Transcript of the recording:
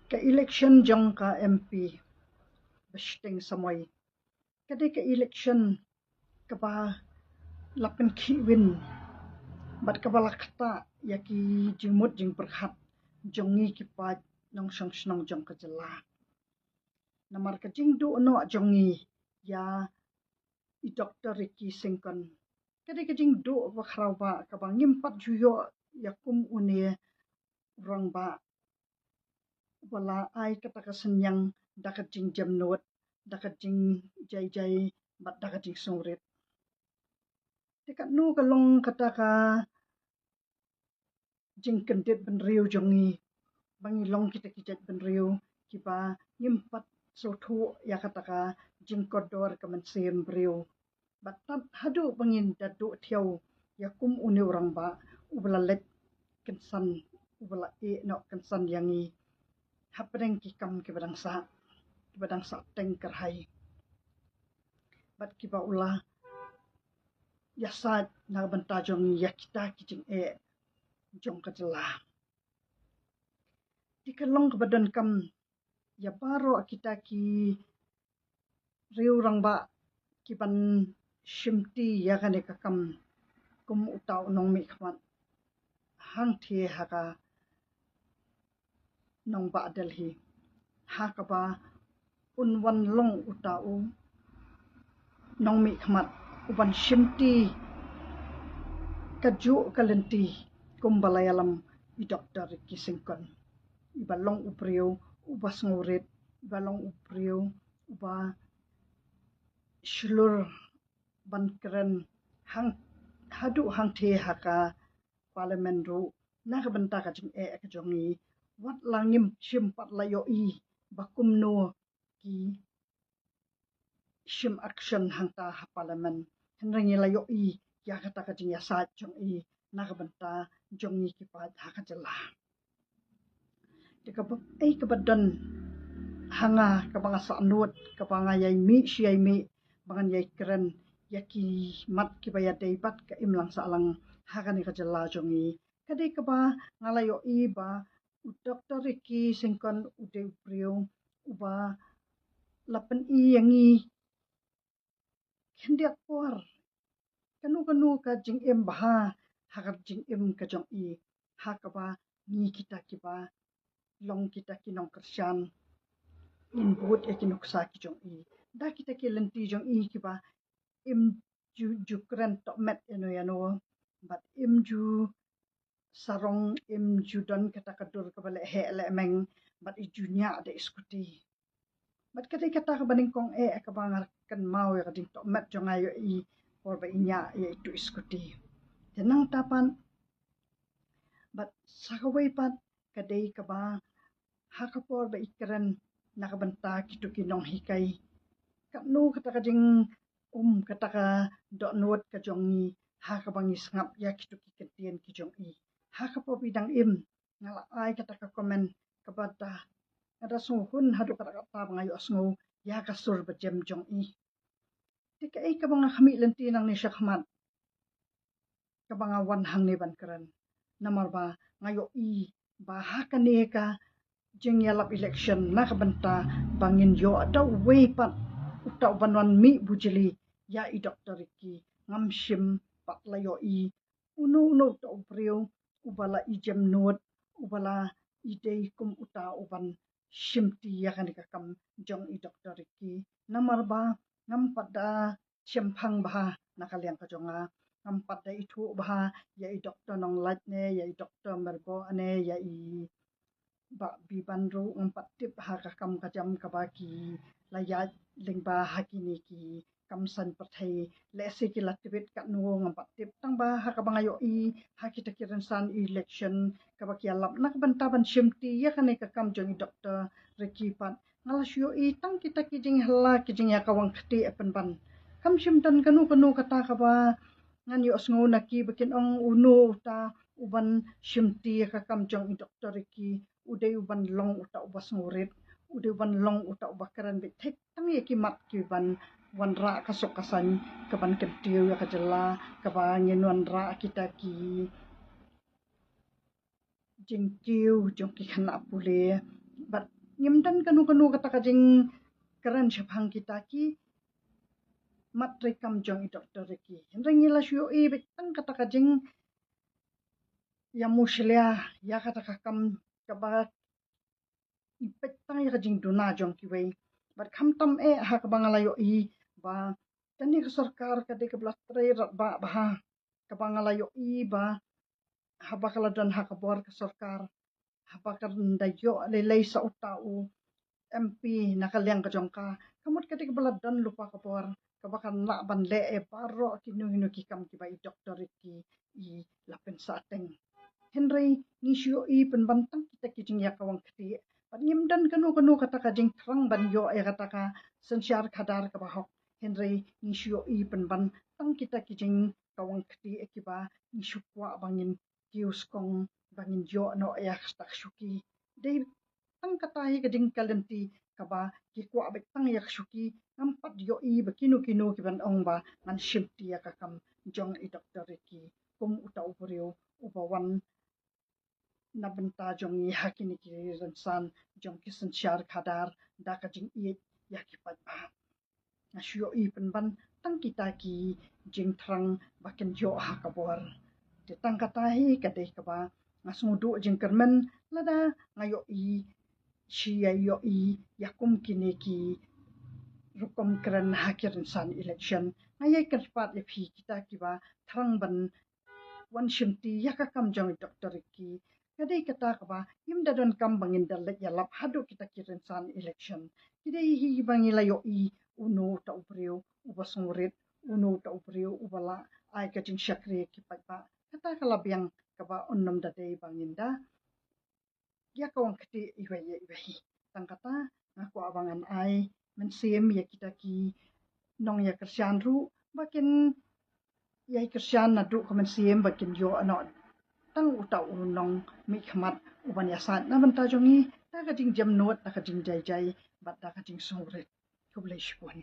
Ka election jong ka MP besting samoi. Kadai ka election ka ba lapan kiwin bat ka balakta ya ki jimut jing perhat jongi ki pa nong song snong jong ka jela. Namar ka jing du no jongi ya I Dr. Ricky Singkon. Kadai ka jing du ba khrau ba ka ba ngimpat juyo ya kum unie rong ba wala ai kata ka senyang dakat jing jam not dakat jing jai jai bat dakat jing songret. Dekat nu kalong kata ka jing kendit ben riu jongi bangi long kita kijat ben riu kiba ngimpat sotu ya kata ka jing kodor ka mensem riu bat tat hadu bangin dadu tiau ya kum uni orang ba ubala let kensan ubala no kensan yangi hapeng ki kam ki badang sa teng kerhai bat kiba ulah yasa na benta jong ya kita kijing jong kajela di kalong ke badan kam ya baro kita ki riu rang ba ki ban shimti ya kan ka kam kum utau nong mi khmat hang the haka nong ba Delhi haka ba unwan long utau nong mi khmat uban shimti kaju kalenti kumbalayalam I Dr. Ricky Singkon ibalong upriu ubas ngurit ibalong upriu uba shlur ban keren hang hadu hang the haka parlimen ru na ka benta ka jing ka jongi wat langim shimpat layo I bakum no ki shim action hangta ha parlimen henrengi layo I ya kata ka jing ya sa jong I na ka benta jongi ki pa ha ka jela deka ka badan hanga ka banga sa nut ka banga yai mi siai mi bangan yai keren yaki mat ki baya deibat ka imlang salang hakani ka jela jongi kadai ka ba ngalayo I ba Dr. Ricky Singkon ude priu uba lapan I yangi kendiat por kanu ka jing em bah hakat jing em ka jong I hakaba ni kita ki ba long kita ki nong kersian input ekinok sa ki jong I da kita ki lenti jong I ki ba im ju kren tok met yano but im ju sarong im ju don kata kadur ka bale he le meng but I junya de iskuti but kata ka baning kong ka bangar kan mau ya kading tok met jong ayo I or ba inya ya itu iskuti tenang tapan but sakaway pat kadai ka ba hakapor ba ikren nakabanta kitu kinong hikai kanu kata ka jing kata ka dok nuot ka jongi ha ka bangis ngap ya kitu ki ketien ki jong I ha ka po bidang im ngala ai kata ka komen ka bata ada suhun hadu kata kata bangayo asngo ya ka sur ba jem jong I tika ai ka banga khami lenti nang ni syakmat ka banga wan hang ni ban keren namar ba ngayo I ba ha ka ne ka jing yalap election na kabanta bangin yo atau way pat utau banwan mi bujili ya I Dr. Ricky ngamshim pat layo I uno to priu ubala I jem not ubala I dei kum uta uban shimti ya kan kam jong I Dr. Ricky namar ba ngam pada chempang bah nakaliang ka jonga ngam pada itu bah ya I Dr. nong lat ne ya I Dr. merbo ane ya I ba bi bandru empat tip haka kam kajam kabaki layat lingba hakini ki kamsan pathai lesi ki latibit ka nuo empat tip tang ba haka bangayo I hakita kiran san election kabaki alap nak bantaban shimti ya kane ka kam jong Dr. Ricky pat ngalasyo I tang kita kijing hala kijing ya kawang khti apan ban kam shimtan kanu kata ka ba ngan yo sngo naki bakin ong uno ta uban shimti ka kam jong Dr. Ricky uday uban long uta ubas ngurit uday uban long uta ubakaran bitek tang ye kimat ki ban wan ra kasok kasan kaban kentiu ya kajela kabangin wan ra kita ki jingkiu jong ki khana pule but Ngimdan kanu kata kajing keren syapang kita ki mat rekam jong i doktor ki. Hendra syuyo i betang kata kajing ya muslia ya kata kakam kaba ipetang ya kajing duna jong ki wei. Bat kam tam ha kabangalayo i ba tani ke sarkar kade ke blastrai ba bah kabangalayo i ba haba kaladan ha kabor ke sarkar haba kan dayo lelai sa utau MP nakaliang ka jongka kamot kati baladan lupa kapor kabakan la ban le e paro kinu hinu ki kam ki bai doktor ki i lapen sateng Henry ni sio i pen bantang kita ki jing ya kawang kati pan ngim dan kanu kata ka jing trang ban yo e kata ka sensyar kadar ka bahok Henry ni sio i pen bantang kita ki jing kawang kati e ki ba ni syukwa bangin kius kong bangin yo no ya stak syuki dei tang katahi kading kalenti kaba ki kwa bet tang yak syuki nampat yo i bakinu ki ban ong ba man shimti ya kakam jong i doktor ki kum uta uprio upawan na benta jong i hakini ki ransan jong ki sensyar kadar da kajing i ya ki pat ba na shyo i pen ban tang kita ki jing trang bakin yo ha kabor te tang katahi kadai kaba ngasmudu jing kermen lada ngayo i Shia yo i yakum kini ki rukom keren hakir insan election ngaya kerpat ya phi kita kiba thrang ban wan shimti yakakam jong doktor ki kadai kata kaba yim dadon kam bangin dalet ya lap hadu kita kiren san election kidai hi bangila yo i uno ta upriu ubasmurit uno ta upriu ubala ai kating syakri ki pa kata kala biang kaba unnam dadai banginda ya kawang kati iwahi tang kata ngaku abangan ai mensiem ya kita ki nong ya kersian ru bakin ya kersian nadu ko mensiem bakin yo ano tang uta unong mi khmat uban ya sat na banta jongi ta ka jing jam not ta ka jing jai bat ta ka jing sore kublai shpon